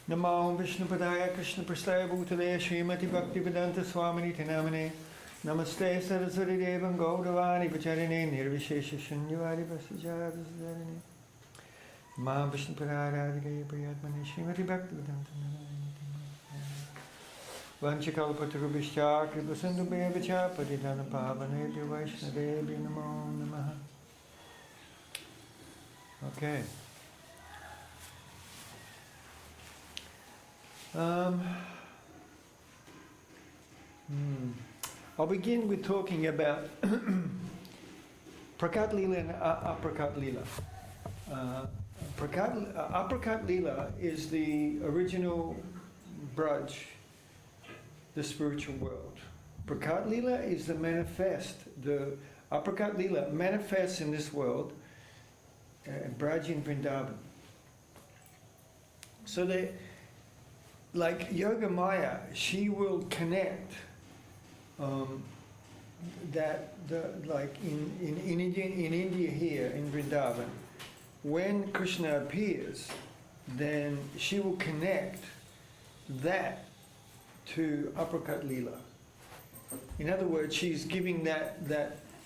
Namo Vishnupadaya Krishna Prastaya Bhutale Srimati Bhaktivedanta Swamini Tinamane Namaste Saraswati Devam Gaudavani Vacharine Nirvishesha Shunyavadi Vasijadasarine Ma Vishnupadaya Radhikaya Priyatmane Srimati Bhaktivedanta Vanchakalpatarubhishya Kripasindu Bhevacha Patitana Pavane Vaishnadevi Namo Namaha. Okay. I'll begin with talking about Prakat Lila and Aprakat Lila. Aprakat Lila is the original Braj, the spiritual world. Prakat Lila is the manifest. The Aprakat Lila manifests in this world, Braj in Vrindavan. So they, like Yoga Maya, she will connect like in India here in Vrindavan, when Krishna appears, then she will connect that to Aprakat Lila. In other words, she's giving that,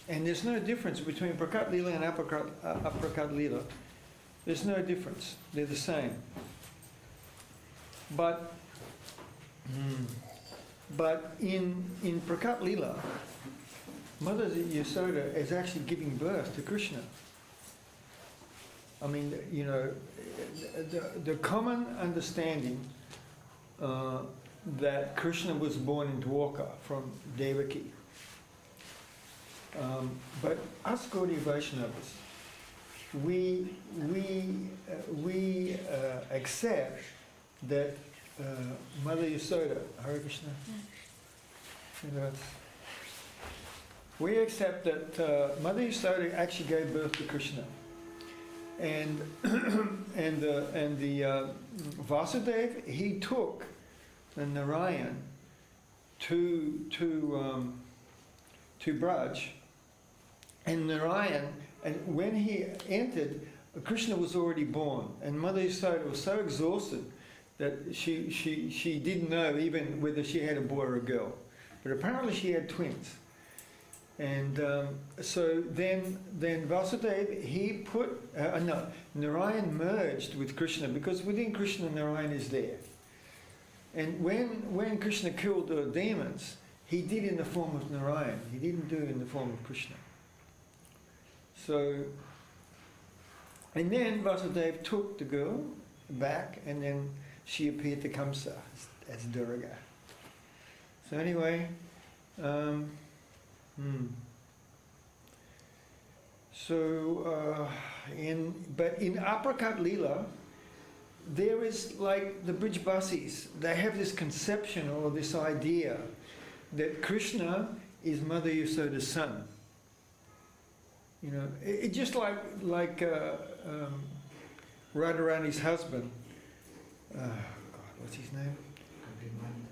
and there's no difference between Prakat Lila and Aprakat Lila. There's no difference. They're the same. But in Prakat Lila, Mother Yasoda is actually giving birth to Krishna. I mean, you know, the common understanding that Krishna was born in Dwarka from Devaki. But us Gaudiya Vaishnavas, we accept that Mother Yasoda, Hare Krishna, we accept that Mother Yasoda actually gave birth to Krishna, and the Vasudev, he took the Narayan to Braj, and Narayan, and when he entered, Krishna was already born, and Mother Yasoda was so exhausted that she didn't know even whether she had a boy or a girl, but apparently she had twins. And so then Vasudeva, he put Narayan merged with Krishna, because within Krishna Narayan is there. And when Krishna killed the demons, he did in the form of Narayan. He didn't do it in the form of Krishna. So, and then Vasudeva took the girl back, and then she appeared to Kamsa as Durga. So anyway, in Aprakat Lila, there is, like the Brijbasis, they have this conception or this idea that Krishna is Mother Yasoda's son. You know, it just like Radharani's husband. God, what's his name?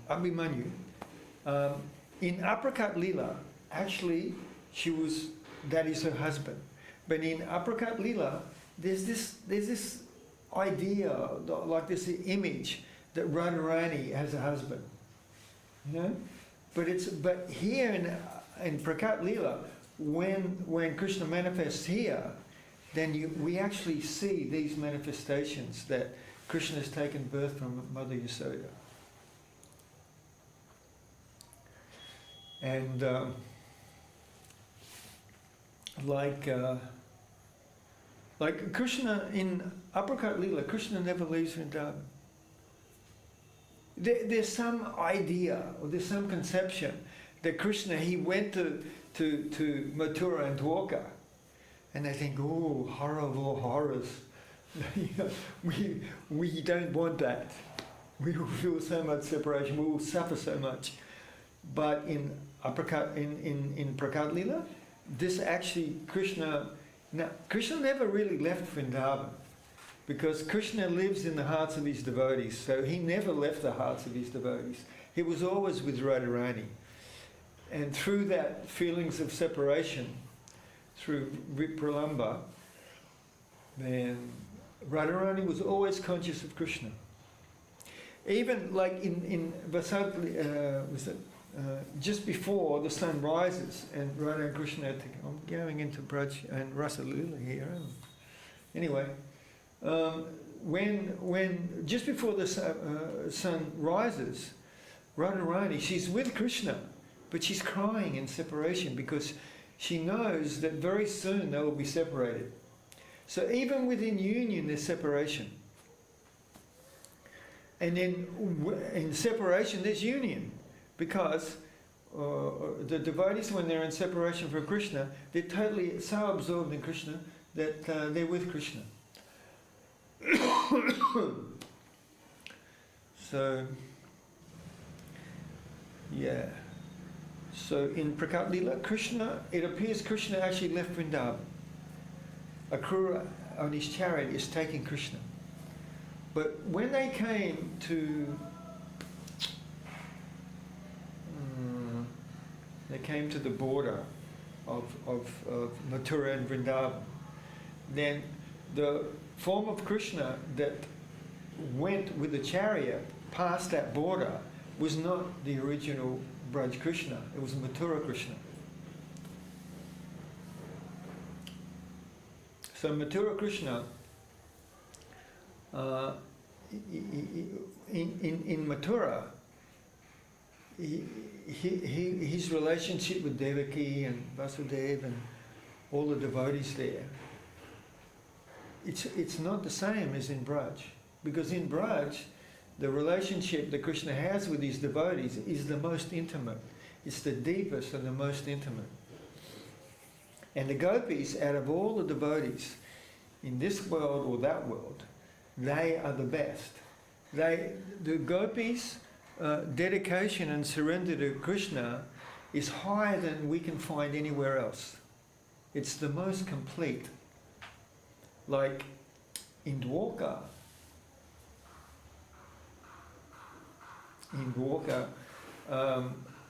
Abhimanyu. In Aprakat Lila, actually, that is her husband. But in Aprakat Lila, there's this idea, like this image that Radharani has a husband. You know, but here in Prakat Lila, when Krishna manifests here, then we actually see these manifestations that Krishna has taken birth from Mother Yasoda. And like Krishna in Aprakat Lila, Krishna never leaves Vrindavan. There's some idea, or there's some conception that Krishna, he went to Mathura and Dwarka, and they think, oh, horror of all horrors. we don't want that. We will feel so much separation. We will suffer so much. But in Prakat Lila, this actually Krishna never really left Vrindavan, because Krishna lives in the hearts of his devotees. So he never left the hearts of his devotees. He was always with Radharani, and through that feelings of separation, through Vipralamba, then Radharani was always conscious of Krishna. Even like in Vasad, just before the sun rises, and Radha and Krishna, I'm going into Braj and Rasa Lila here. Anyway, when just before the sun rises, Radharani, she's with Krishna, but she's crying in separation because she knows that very soon they will be separated. So even within union, there's separation. And then in separation, there's union. Because the devotees, when they're in separation from Krishna, they're totally so absorbed in Krishna that they're with Krishna. So, yeah. So in Prakat Lila, Krishna, it appears Krishna actually left Vrindavan. Akrura on his chariot is taking Krishna. But when they came to the border of Mathura and Vrindavan, then the form of Krishna that went with the chariot past that border was not the original Braj Krishna, it was Mathura Krishna. So Mathura Krishna, in Mathura, his relationship with Devaki and Vasudeva and all the devotees there, it's not the same as in Braj. Because in Braj, the relationship that Krishna has with his devotees is the most intimate. It's the deepest and the most intimate. And the gopis, out of all the devotees in this world or that world, they are the best. The gopis' dedication and surrender to Krishna is higher than we can find anywhere else. It's the most complete. Like in Dwarka,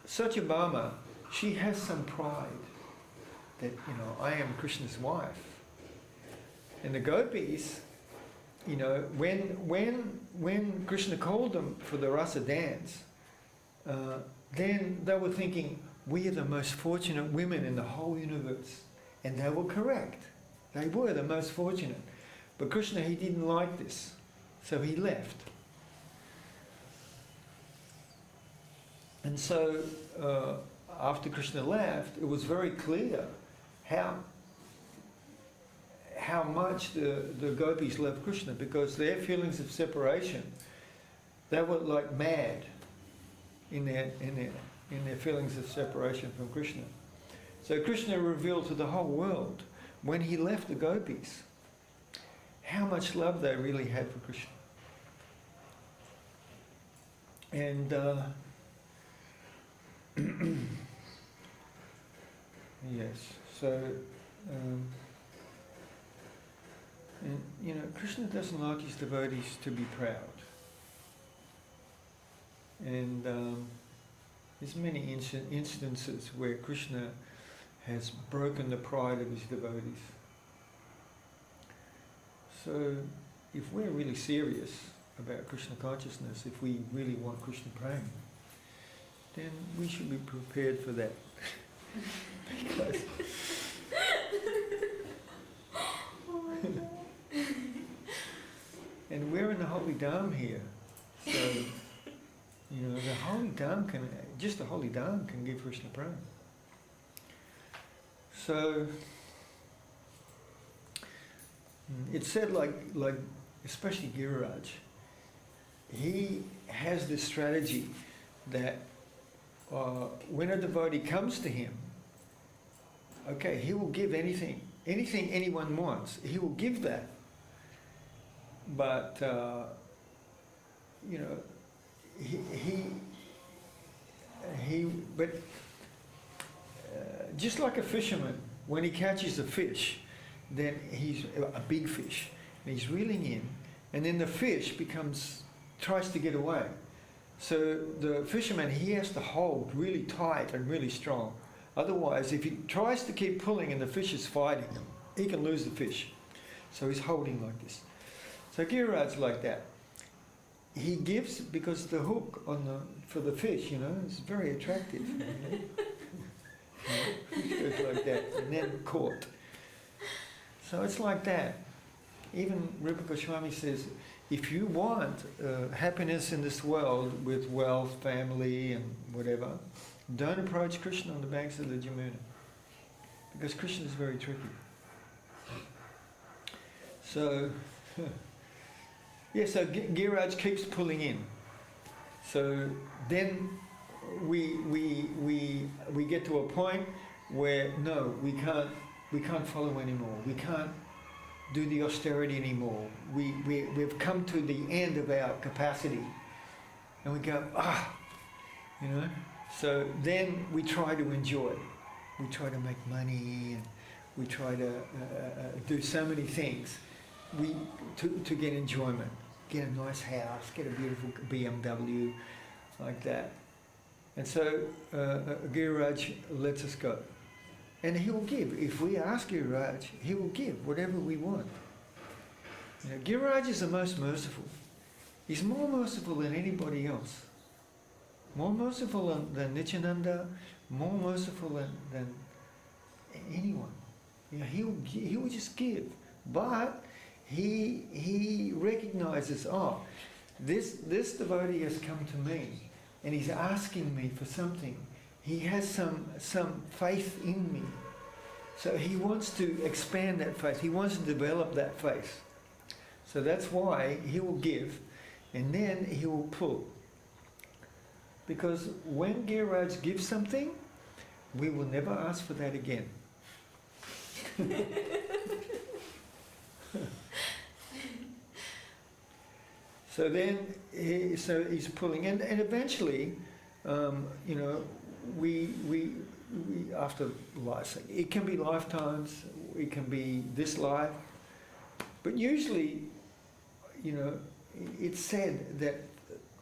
Satyabhama, she has some pride that, I am Krishna's wife. And the gopis, when Krishna called them for the rasa dance, then they were thinking, we are the most fortunate women in the whole universe. And they were correct. They were the most fortunate. But Krishna, he didn't like this. So he left. And so after Krishna left, it was very clear how much the gopis loved Krishna, because their feelings of separation, they were like mad in their feelings of separation from Krishna. So Krishna revealed to the whole world, when he left the gopis, how much love they really had for Krishna. And yes, so and Krishna doesn't like his devotees to be proud. And there's many instances where Krishna has broken the pride of his devotees. So if we're really serious about Krishna consciousness, if we really want Krishna prema, then we should be prepared for that. Because and we're in the holy dham here, so the holy dham just the holy dham can give Krishna prema. So it's said like especially Giriraj, he has this strategy that when a devotee comes to him, okay, he will give anything anyone wants, he will give that. But just like a fisherman, when he catches a fish, then he's a big fish, and he's reeling in, and then the fish tries to get away. So the fisherman, he has to hold really tight and really strong. Otherwise, if he tries to keep pulling and the fish is fighting him, he can lose the fish. So he's holding like this. So Giriraj's like that. he gives because the hook for the fish, is very attractive. Fish goes like that, and then caught. So it's like that. Even Rupa Goswami says, if you want happiness in this world with wealth, family, and whatever, don't approach Krishna on the banks of the Jamuna, because Krishna is very tricky. So, so Giriraj keeps pulling in. So then we get to a point where no, we can't follow anymore. We can't do the austerity anymore. We've come to the end of our capacity, and we go So then we try to enjoy. We try to make money, and we try to do so many things. To get enjoyment, get a nice house, get a beautiful BMW, like that. And so Giriraj lets us go. And he will give. If we ask Giriraj, he will give whatever we want. Giriraj is the most merciful. He's more merciful than anybody else. More merciful than Nityananda, more merciful than anyone. He will just give. But he recognizes, this devotee has come to me and he's asking me for something. He has some faith in me. So he wants to expand that faith. He wants to develop that faith. So that's why he will give, and then he will pull. Because when Giriraj gives something, we will never ask for that again. So then, he's pulling, and eventually, we after life, it can be lifetimes, it can be this life, but usually, it's said that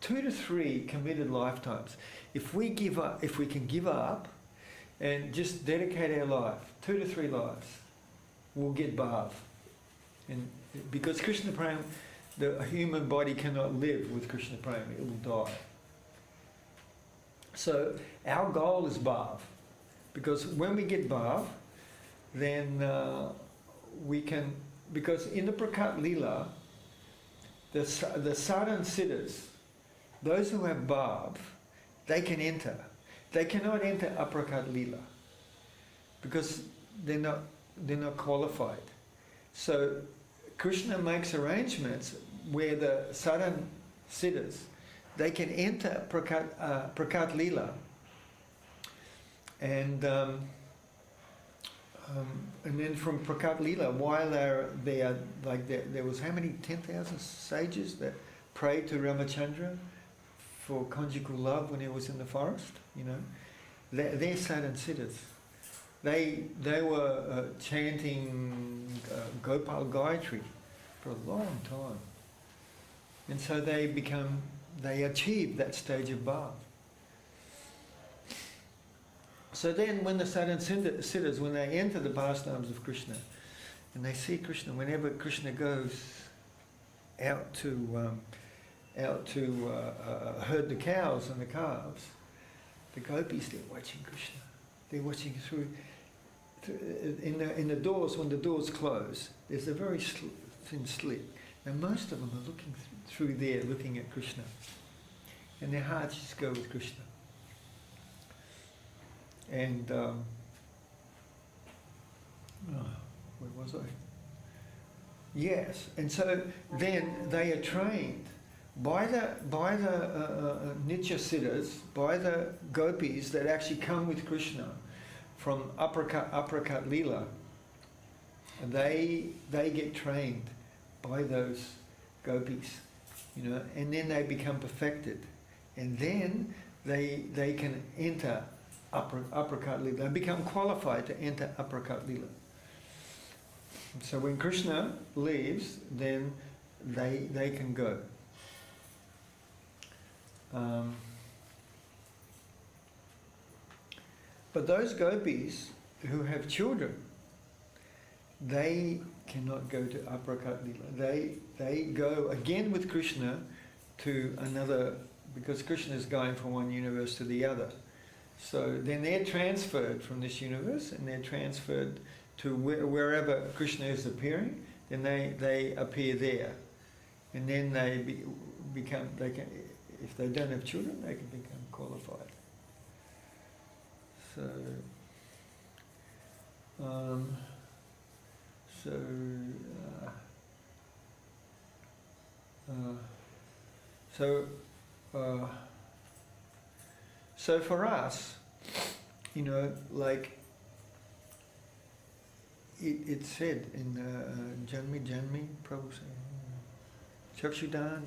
2 to 3 committed lifetimes. If we can give up, and just dedicate our life, 2 to 3 lives, we'll get bhav, and because Krishna Prem. The human body cannot live with Krishna Prema, it will die. So our goal is bhav, because when we get bhav, then we can, because in the Prakat Leela, the sadhan siddhas, those who have bhav, they can enter. They cannot enter Aprakat Leela, because they're not qualified. So Krishna makes arrangements where the sadhan siddhas, they can enter Prakat Leela, and then from Prakat Leela, while they are like there was how many 10,000 sages that prayed to Ramachandra for conjugal love when he was in the forest. They're sadhan siddhas. They were chanting Gopal Gayatri for a long time. And so they achieved that stage of bhav. So then when the sadhan siddhas, when they enter the pastimes of Krishna, and they see Krishna, whenever Krishna goes out to herd the cows and the calves, the gopis, they're watching Krishna. They're watching through in the doors, when the doors close, there's a very thin slit. Now most of them are looking through there, looking at Krishna. And their hearts just go with Krishna. And, where was I? Yes, and so then they are trained by the Nitya Siddhas, by the gopis that actually come with Krishna from Aprakat Leela. They get trained by those gopis, and then they become perfected, and then they can enter Aprakat Leela. They become qualified to enter Aprakat Leela. So when Krishna leaves, then they can go. But those gopis who have children, they cannot go to Aprakat Leela. They go again with Krishna to another, because Krishna is going from one universe to the other. So then they're transferred from this universe, and they're transferred to wherever Krishna is appearing. Then they appear there, and then they become. They can, if they don't have children, they can become qualified. So. So for us, you know, like it said in Janmi, Prabhu said, Chakshudan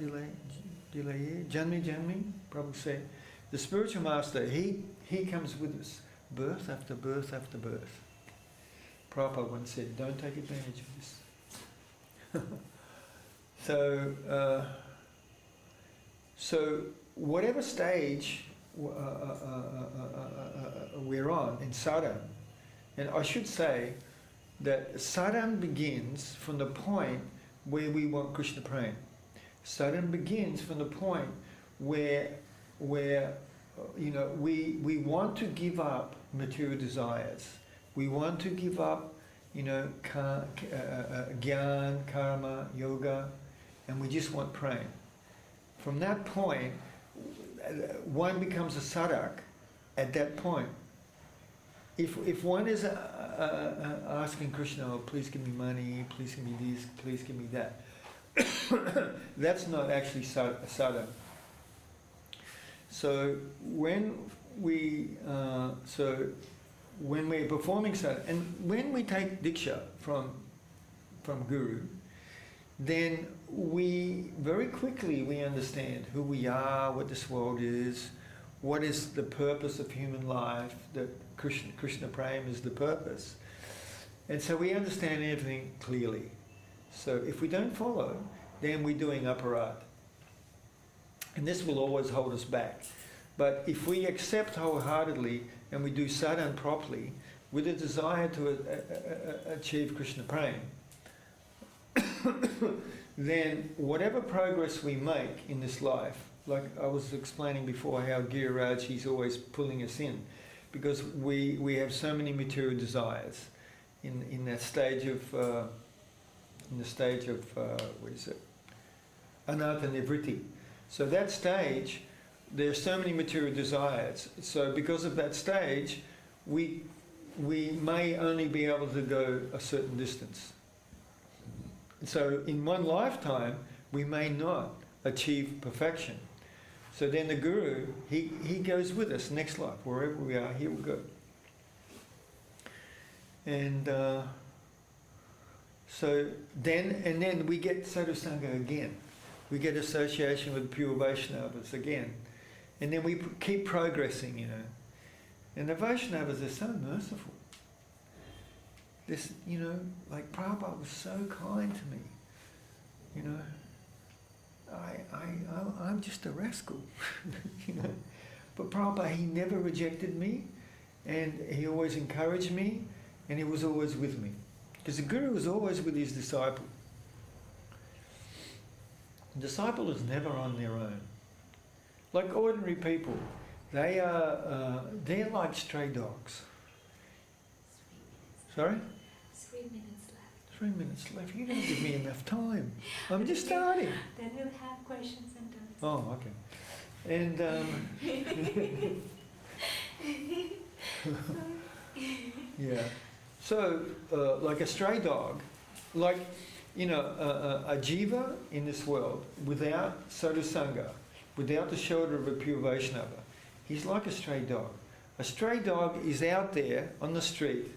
Dilaye, Janmi, Prabhu said, the spiritual master, he comes with us, birth after birth after birth. Prabhupada once said, don't take advantage of this. So whatever stage we're on in sadhana, and I should say that sadhana begins from the point where we want Krishna prema. Sadhana begins from the point where you know, we want to give up material desires. We want to give up, you know, gyan, karma, yoga, and we just want prema. From that point, one becomes a sadhak at that point. If one is asking Krishna, oh, please give me money, please give me this, please give me that, that's not actually sadhana. So when we're performing sadhana, and when we take diksha from Guru, then we very quickly we understand who we are, what this world is, what is the purpose of human life, that Krishna prema is the purpose. And so we understand everything clearly. So if we don't follow, then we're doing aparadha. And this will always hold us back. But if we accept wholeheartedly and we do sadhana properly, with a desire to achieve Krishna prema, then whatever progress we make in this life, like I was explaining before how Giriraj, he's always pulling us in, because we have so many material desires in that stage of what is it, anatta nivritti. So that stage, there's so many material desires. So because of that stage, we may only be able to go a certain distance. So in one lifetime, we may not achieve perfection. So then the Guru, he goes with us next life, wherever we are, he will go. And so then we get sadhusanga again. We get association with pure Vaishnavas again. And then we keep progressing, you know. And the Vaishnavas are so merciful. This, you know, like Prabhupada was so kind to me. You know, I'm just a rascal, you know. But Prabhupada, he never rejected me, and he always encouraged me, and he was always with me. Because the Guru was always with his disciple. The disciple is never on their own. Like ordinary people, they're like stray dogs. Sorry? 3 minutes left. 3 minutes left. You don't give me enough time. I'm just starting. Then we'll have questions and answers. Oh, okay. And yeah. So, like a stray dog, like, you know, a jiva in this world, without sadhusanga, without the shelter of a pure Vaishnava, he's like a stray dog. A stray dog is out there on the street.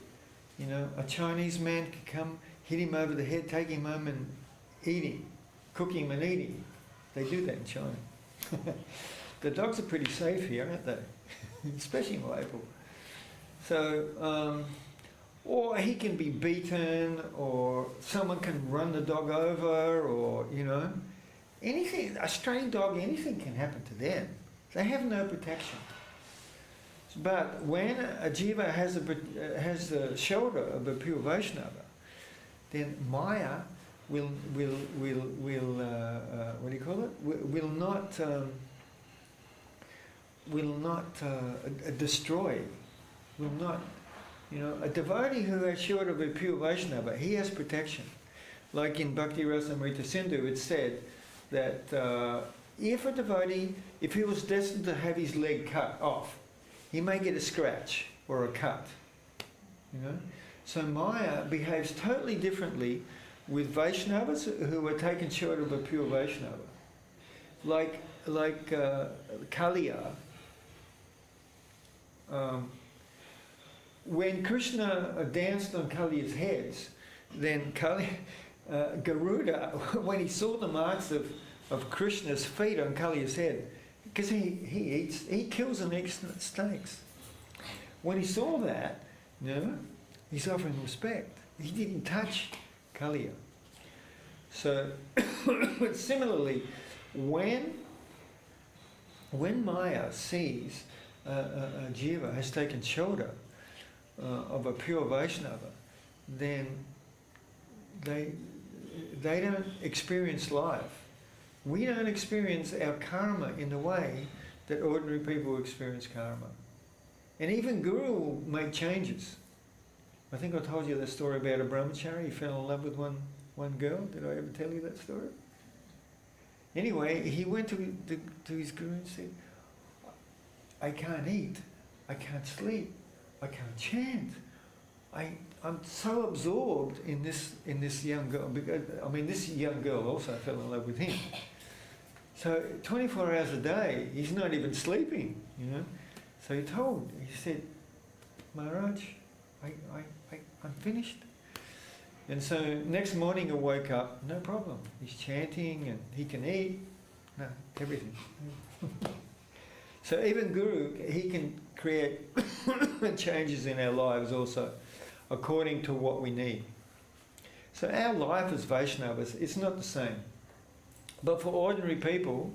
You know, a Chinese man could come, hit him over the head, take him home and eat him, cook him and eat him. They do that in China. The dogs are pretty safe here, aren't they? Especially in Mayapur. So, or he can be beaten, or someone can run the dog over, or, you know, anything, a stray dog, anything can happen to them. They have no protection. But when a jiva has the shelter of a pure Vaishnava, then Maya what do you call it? Will not destroy. Will not, a devotee who is short of a pure Vaishnava, he has protection. Like in Bhakti Rasamrita Sindhu, it's said that if a devotee, if he was destined to have his leg cut off, he may get a scratch or a cut. So Maya behaves totally differently with Vaishnavas who are taken short of a pure Vaishnava. Like Kaliya. When Krishna danced on Kaliya's heads, then Garuda, when he saw the marks of Krishna's feet on Kaliya's head, because he kills and eats snakes. When he saw that, he's offering respect. He didn't touch Kaliya. So, similarly, when Maya sees a jiva has taken shoulder of a pure Vaishnava, then they don't experience life. We don't experience our karma in the way that ordinary people experience karma. And even Guru will make changes. I think I told you that story about a brahmachari. He fell in love with one girl. Did I ever tell you that story? Anyway, he went to his guru and said, I can't eat, I can't sleep, I can't chant. I'm so absorbed in this young girl, because this young girl also fell in love with him. So 24 hours a day, he's not even sleeping, So he said, Maharaj, I'm finished. And so next morning he woke up, no problem. He's chanting and he can eat, everything. So even Guru, he can create changes in our lives also, according to what we need. So our life as Vaishnavas, it's not the same. But for ordinary people,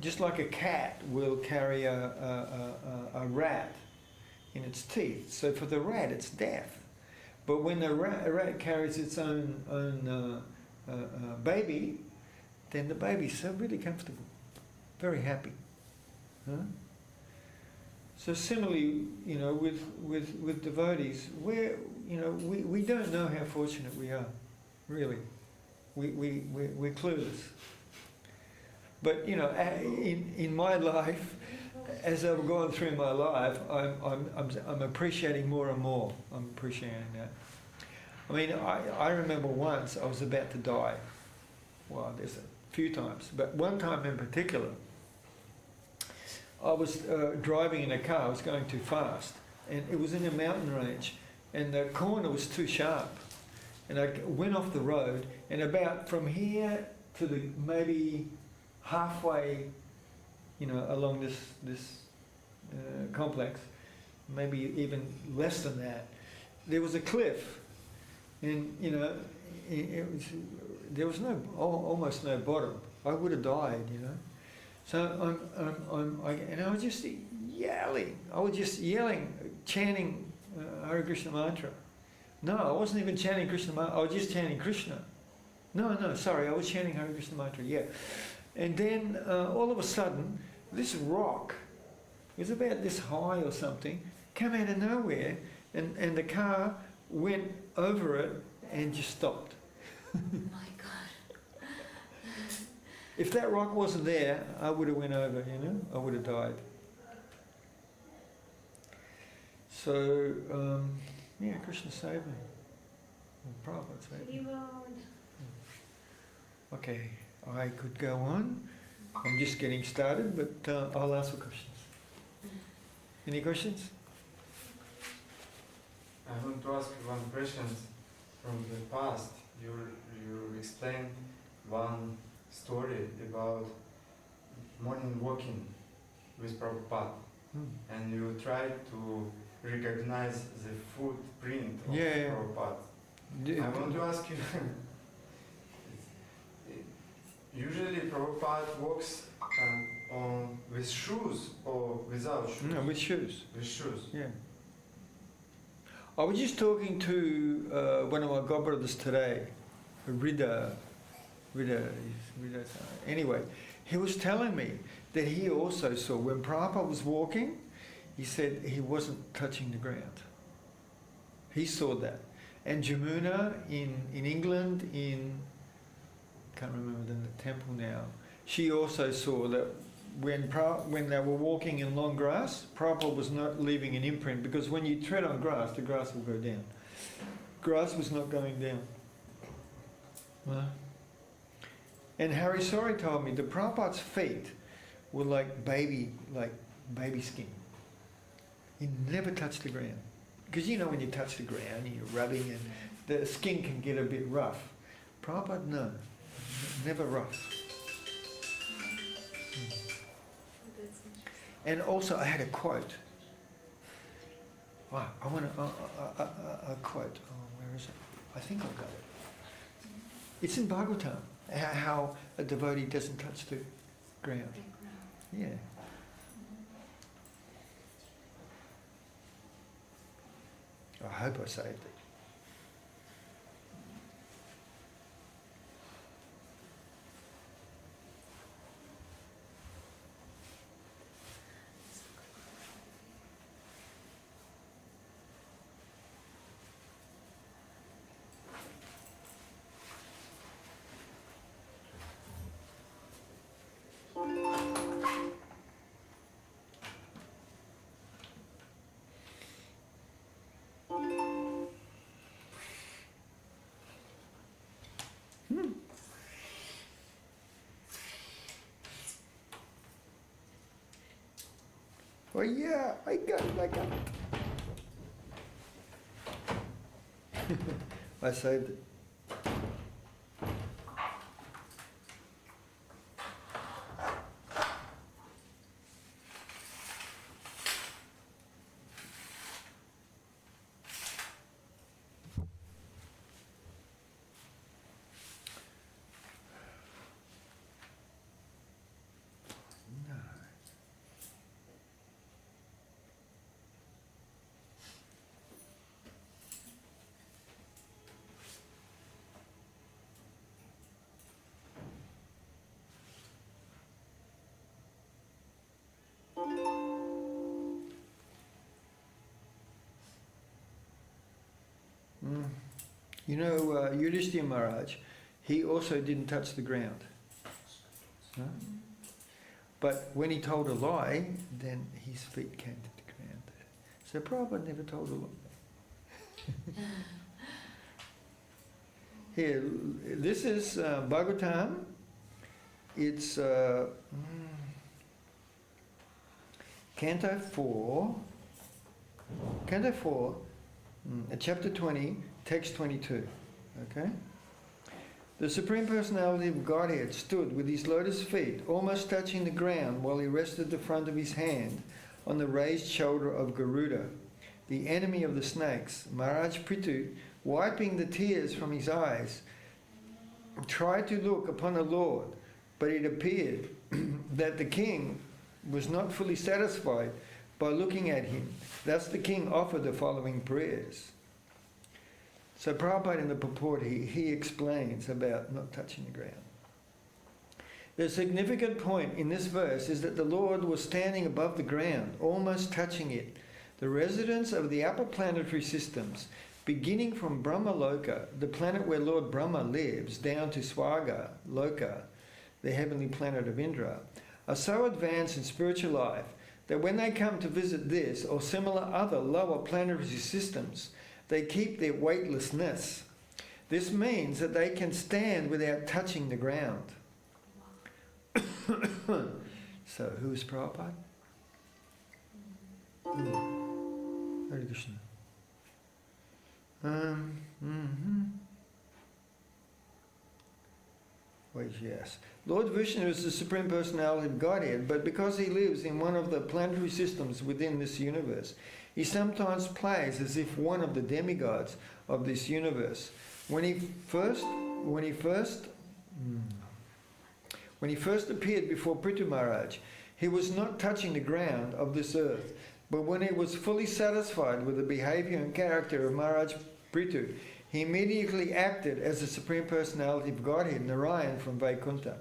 just like a cat will carry a rat in its teeth, so for the rat it's death. But when the rat carries its own baby, then the baby's so really comfortable, very happy. So similarly, with devotees, we don't know how fortunate we are, really. We're clueless. But in my life, as I've gone through my life, I'm appreciating more and more. I'm appreciating that. I remember once I was about to die. Well, there's a few times, but one time in particular, I was driving in a car. I was going too fast, and it was in a mountain range, and the corner was too sharp, and I went off the road, and about from here to the maybe halfway, along this complex, maybe even less than that, there was a cliff, and there was almost no bottom. I would have died, So I was just yelling. I was just yelling, chanting Hare Krishna mantra. No, I wasn't even chanting Krishna mantra. I was just chanting Krishna. No, sorry, I was chanting Hare Krishna mantra. Yeah, and then all of a sudden, this rock, it was about this high or something, came out of nowhere, and the car went over it and just stopped. Oh my God. If that rock wasn't there, I would have went over, I would have died. So, Krishna saved me. Prabhupada saved me. Okay, I could go on. I'm just getting started, but I'll ask for questions. Any questions? I want to ask you one question from the past. You explained one story about morning walking with Prabhupada, and you tried to recognize the footprint of Prabhupada. I want to ask you, usually Prabhupada walks with shoes or without shoes? No, with shoes. With shoes. Yeah. I was just talking to one of my godbrothers today, Anyway, he was telling me that he also saw, when Prabhupada was walking, he said he wasn't touching the ground. He saw that. And Jamuna in England, can't remember the temple now, she also saw that when they were walking in long grass, Prabhupada was not leaving an imprint, because when you tread on grass, the grass will go down. Grass was not going down. No. And Hari Sori told me the Prabhupada's feet were like baby skin. He never touched the ground. Because you know when you touch the ground and you're rubbing and the skin can get a bit rough. Prabhupada, no. Never rough. And also I had a quote. Wow, I want a quote. Oh, where is it? I think I got it. It's in Bhagavatam, how a devotee doesn't touch the ground. Yeah. I hope I saved it. Oh yeah, I got it. I saved it. You know, Yudhishthira Maharaj, he also didn't touch the ground. No? But when he told a lie, then his feet came to the ground. So Prabhupada never told a lie. Here, this is Bhagavatam. It's Canto 4, chapter 20, text 22. Okay? The Supreme Personality of Godhead stood with his lotus feet almost touching the ground while he rested the front of his hand on the raised shoulder of Garuda, the enemy of the snakes. Maharaj Prithu, wiping the tears from his eyes, tried to look upon the Lord, but it appeared that the king was not fully satisfied by looking at him. Thus the king offered the following prayers. So Prabhupada in the purport, he explains about not touching the ground. The significant point in this verse is that the Lord was standing above the ground, almost touching it. The residents of the upper planetary systems, beginning from Brahma Loka, the planet where Lord Brahma lives, down to Swarga Loka, the heavenly planet of Indra, are so advanced in spiritual life that when they come to visit this or similar other lower planetary systems, they keep their weightlessness. This means that they can stand without touching the ground. So, who is Prabhupada? Hare Krishna. Wait, yes. Lord Vishnu is the Supreme Personality of Godhead, but because he lives in one of the planetary systems within this universe, he sometimes plays as if one of the demigods of this universe. When he first appeared before Prithu Maharaj, he was not touching the ground of this earth, but when he was fully satisfied with the behavior and character of Maharaj Prithu, he immediately acted as the Supreme Personality of Godhead, Narayan from Vaikuntha.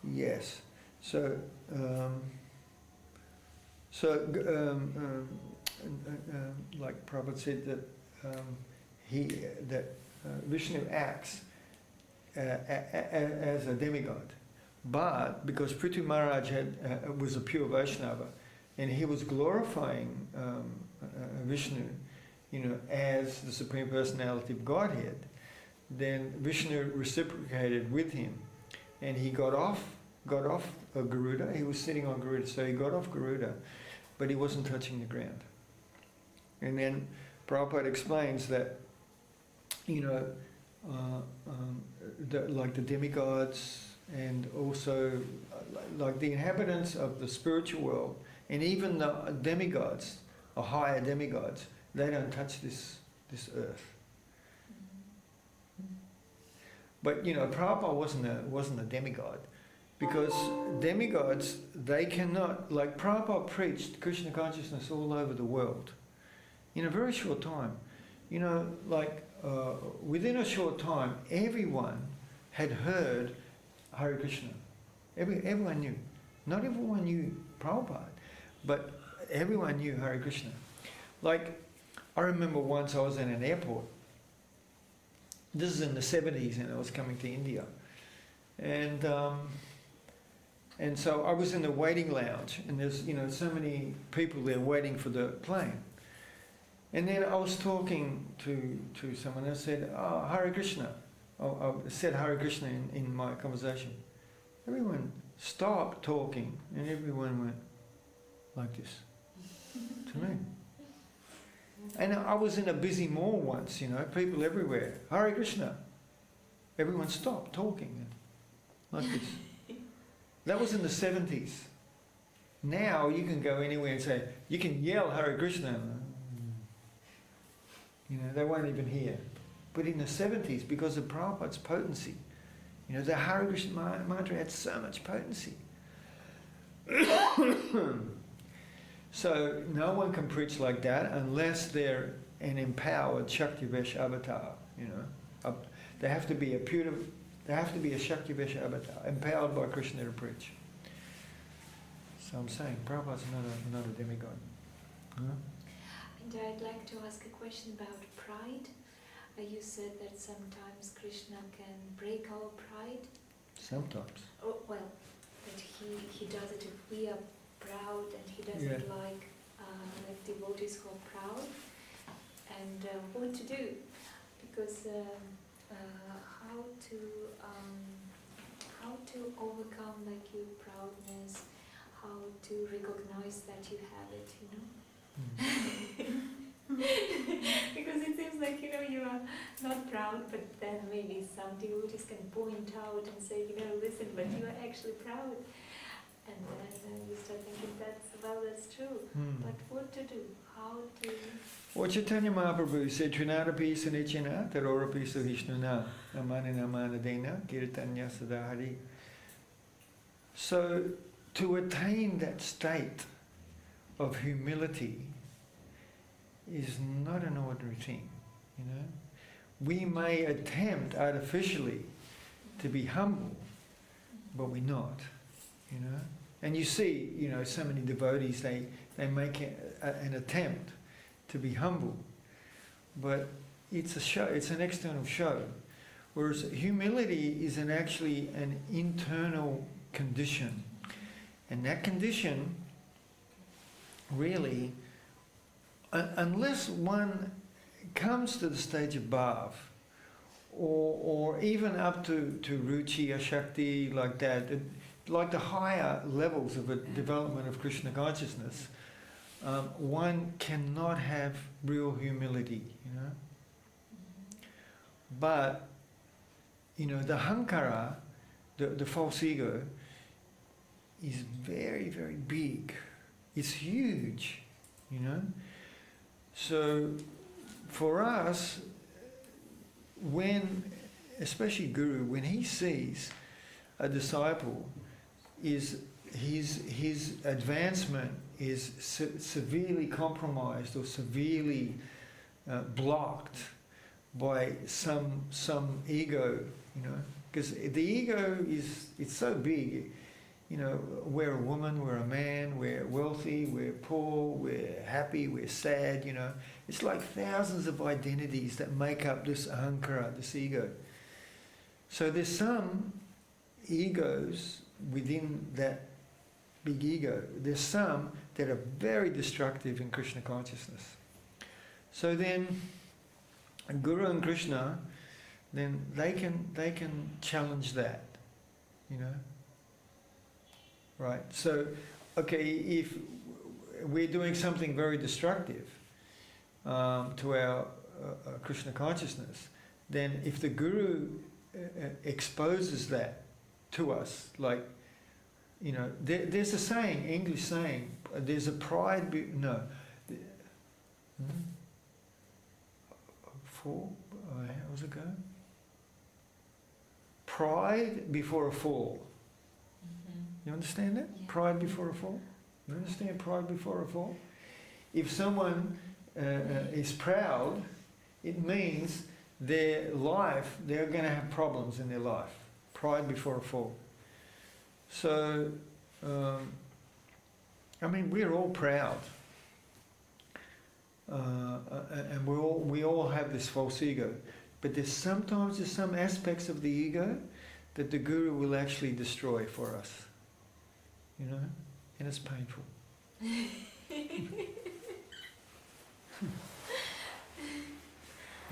Yes. So, like Prabhupada said that Vishnu acts as a demigod, but because Prithu Maharaj was a pure Vaishnava, and he was glorifying Vishnu, as the Supreme Personality of Godhead, then Vishnu reciprocated with him, and he got off Garuda. He was sitting on Garuda, so he got off Garuda, but he wasn't touching the ground. And then Prabhupada explains that, like the demigods, and also like the inhabitants of the spiritual world, and even the demigods, or higher demigods, they don't touch this earth. But Prabhupada wasn't a demigod, because demigods, they cannot, like Prabhupada preached Krishna consciousness all over the world in a very short time. Within a short time, everyone had heard Hare Krishna. Everyone knew. Not everyone knew Prabhupada, but everyone knew Hare Krishna. Like, I remember once I was in an airport. This is in the 70s, and I was coming to India. And so I was in the waiting lounge, and there's, so many people there waiting for the plane. And then I was talking to someone, and I said, "Oh, Hare Krishna." I said Hare Krishna in my conversation. Everyone stopped talking, and everyone went like this to me. And I was in a busy mall once, people everywhere. Hare Krishna. Everyone stopped talking like this. That was in the 70s. Now you can go anywhere and say, you can yell Hare Krishna. They won't even hear. But in the 70s, because of Prabhupada's potency, the Hare Krishna mantra had so much potency. So no one can preach like that unless they're an empowered Shaktivesh avatar. They have to be a Shaktivesh avatar, empowered by Krishna to preach. So I'm saying Prabhupada's not a demigod. Huh? And I'd like to ask a question about pride. You said that sometimes Krishna can break our pride. Sometimes. Oh, well, that he does it if we are proud, and he doesn't like devotees who are proud. And what to do? Because how to overcome your proudness, how to recognize that you have it, Because it seems like, you are not proud, but then maybe some devotees can point out and say, listen, but you are actually proud. And then you start thinking, that's true. But what to do? How to... Well, Chaitanya Mahaprabhu said, Trinadapi Sanichina, Tarorapi Suhishnuna, Amanina Manadena, Kirtanya Sadahari. So, to attain that state of humility is not an ordinary thing, We may attempt artificially to be humble, but we're not, And you see, so many devotees, they make an attempt to be humble, but it's a show, it's an external show. Whereas humility is actually an internal condition. And that condition really, unless one comes to the stage of bhav, or even up to ruchi or shakti, like that, like the higher levels of a development of Krishna consciousness, one cannot have real humility, But, the hankara, the false ego, is very, very big. It's huge, So, for us, especially Guru, when he sees a disciple is his advancement is severely compromised or severely blocked by some ego, you know, because the ego it's so big. You know, we're a woman, we're a man, we're wealthy, we're poor, we're happy, we're sad, you know. It's like thousands of identities that make up this ahankara, this ego. So there's some egos within that big ego. There's some that are very destructive in Krishna consciousness. So then Guru and Krishna, then they can challenge that, you know. Right, so, okay, if we're doing something very destructive to our Krishna consciousness, then if the Guru exposes that to us, like, you know, there's a saying, English saying, there's a pride, how's it go? Pride before a fall. You understand that? Yeah. Pride before a fall? You understand pride before a fall? If someone is proud, it means their life, they're going to have problems in their life. Pride before a fall. So, I mean, we're all proud. And we all have this false ego. But there's some aspects of the ego that the Guru will actually destroy for us. You know, and it's painful.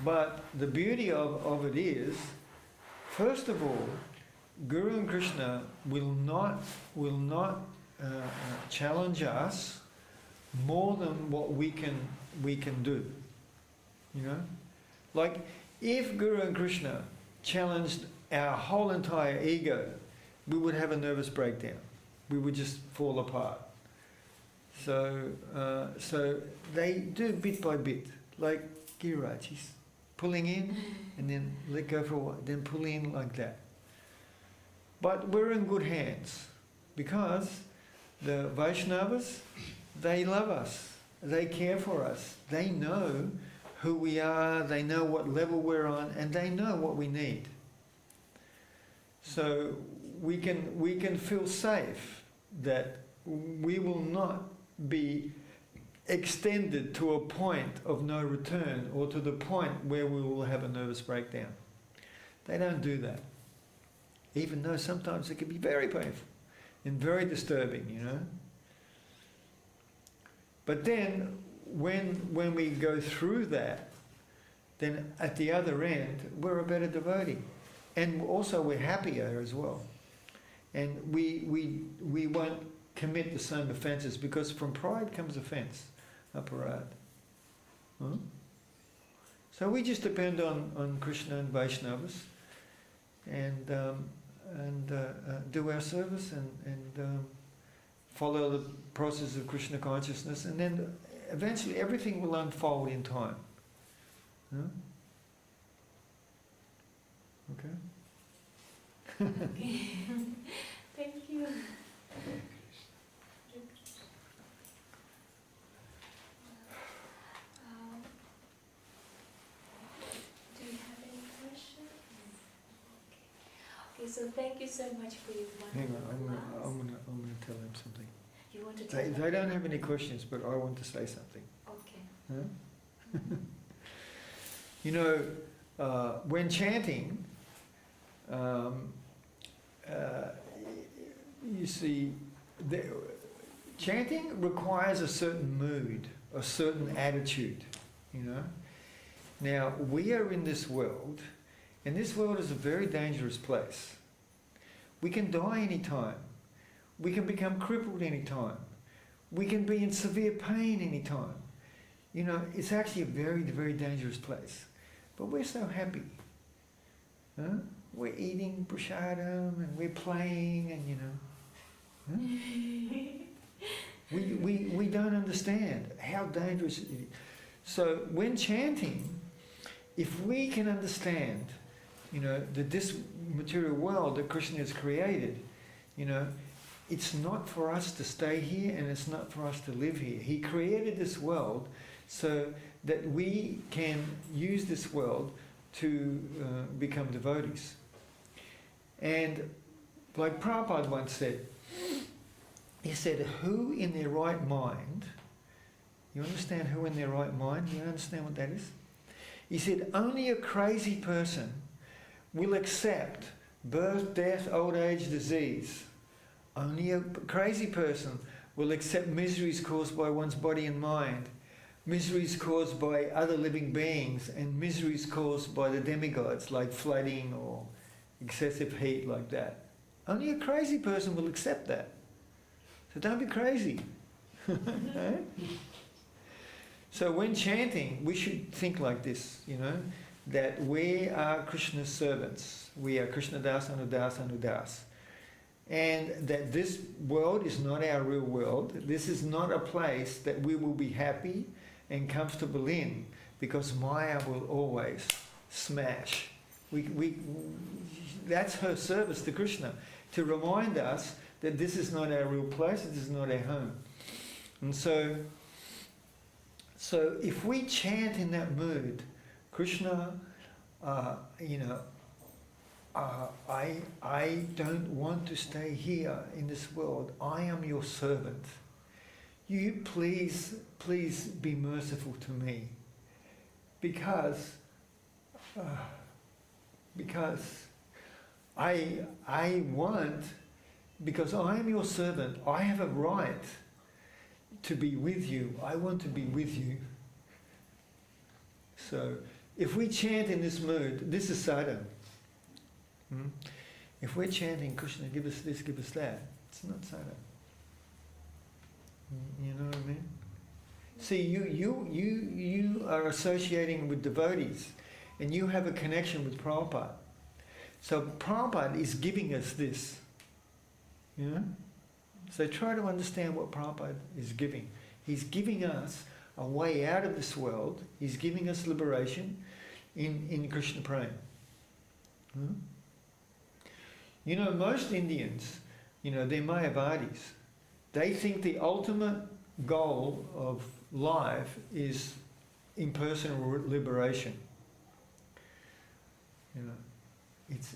But the beauty of it is, first of all, Guru and Krishna will not challenge us more than what we can do. You know, like if Guru and Krishna challenged our whole entire ego, we would have a nervous breakdown. We would just fall apart. So they do bit by bit, like Giriraj, he's pulling in and then let go for a while, then pull in like that. But we're in good hands because the Vaishnavas, they love us, they care for us, they know who we are, they know what level we're on, and they know what we need. So we can feel safe that we will not be extended to a point of no return or to the point where we will have a nervous breakdown. They don't do that. Even though sometimes it can be very painful and very disturbing, you know. But then when we go through that, then at the other end, we're a better devotee. And also we're happier as well. And we won't commit the same offences because from pride comes offence, aparad. Huh? So we just depend on Krishna and Vaishnavas and do our service and follow the process of Krishna consciousness, and then eventually everything will unfold in time. Huh? Okay? Okay. Thank you. Do you have any questions? Okay, so thank you so much for your Hang wonderful on, I'm class. gonna tell them something. You want to tell They don't have any questions, but I want to say something. Okay. Huh? You know, when chanting, you see, chanting requires a certain mood, a certain attitude, you know. Now, we are in this world, and this world is a very dangerous place. We can die anytime. We can become crippled anytime. We can be in severe pain anytime. You know, it's actually a very, very dangerous place. But we're so happy. Huh? We're eating prasadam and we're playing and, you know. Huh? We don't understand how dangerous it is. So when chanting, if we can understand, you know, that this material world that Krishna has created, you know, it's not for us to stay here and it's not for us to live here. He created this world so that we can use this world to become devotees. And like Prabhupada once said, he said, who in their right mind, you understand who in their right mind? You understand what that is? He said, only a crazy person will accept birth, death, old age, disease. Only a crazy person will accept miseries caused by one's body and mind, miseries caused by other living beings, and miseries caused by the demigods, like flooding or excessive heat like that. Only a crazy person will accept that. So don't be crazy. Eh? So when chanting, we should think like this, you know, that we are Krishna's servants. We are Krishna Das, Anudas, Anudas. And that this world is not our real world. This is not a place that we will be happy and comfortable in, because Maya will always smash. That's her service to Krishna, to remind us that this is not our real place, this is not our home. And so if we chant in that mood, Krishna, you know, I don't want to stay here in this world. I am your servant. You please be merciful to me, because I want, because I am your servant, I have a right to be with you. I want to be with you. So if we chant in this mood, this is sadhana. If we're chanting Krishna, give us this, give us that, it's not sadhana. You know what I mean? See, you are associating with devotees, and you have a connection with Prabhupada. So Prabhupada is giving us this. You know? So try to understand what Prabhupada is giving. He's giving us a way out of this world. He's giving us liberation in Krishna Prema. You know, most Indians, you know, they're Mayavadis. They think the ultimate goal of life is impersonal liberation. You know, it's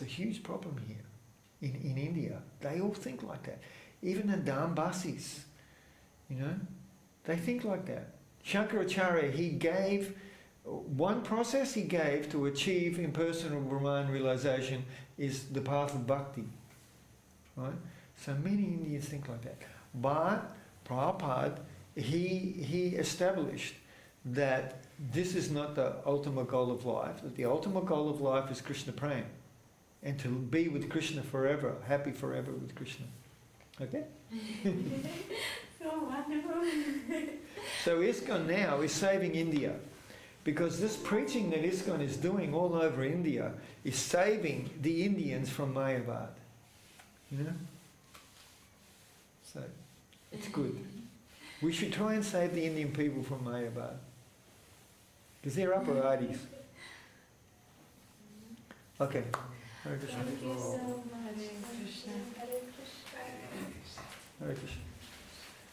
a huge problem here in India. They all think like that. Even the Dhambasis, you know, they think like that. Shankaracharya, he gave one process he gave to achieve impersonal Brahman realization is the path of bhakti. Right? So many Indians think like that. But Prabhupada, he established that this is not the ultimate goal of life, that the ultimate goal of life is Krishna Prema, and to be with Krishna forever, happy forever with Krishna. Okay? So wonderful. So ISKCON now is saving India, because this preaching that ISKCON is doing all over India is saving the Indians from Mayavad. You know? So, it's good. We should try and save the Indian people from Mayavad, because they're upperadis. Okay. Hare Krishna. Thank you so much. Hare Krishna.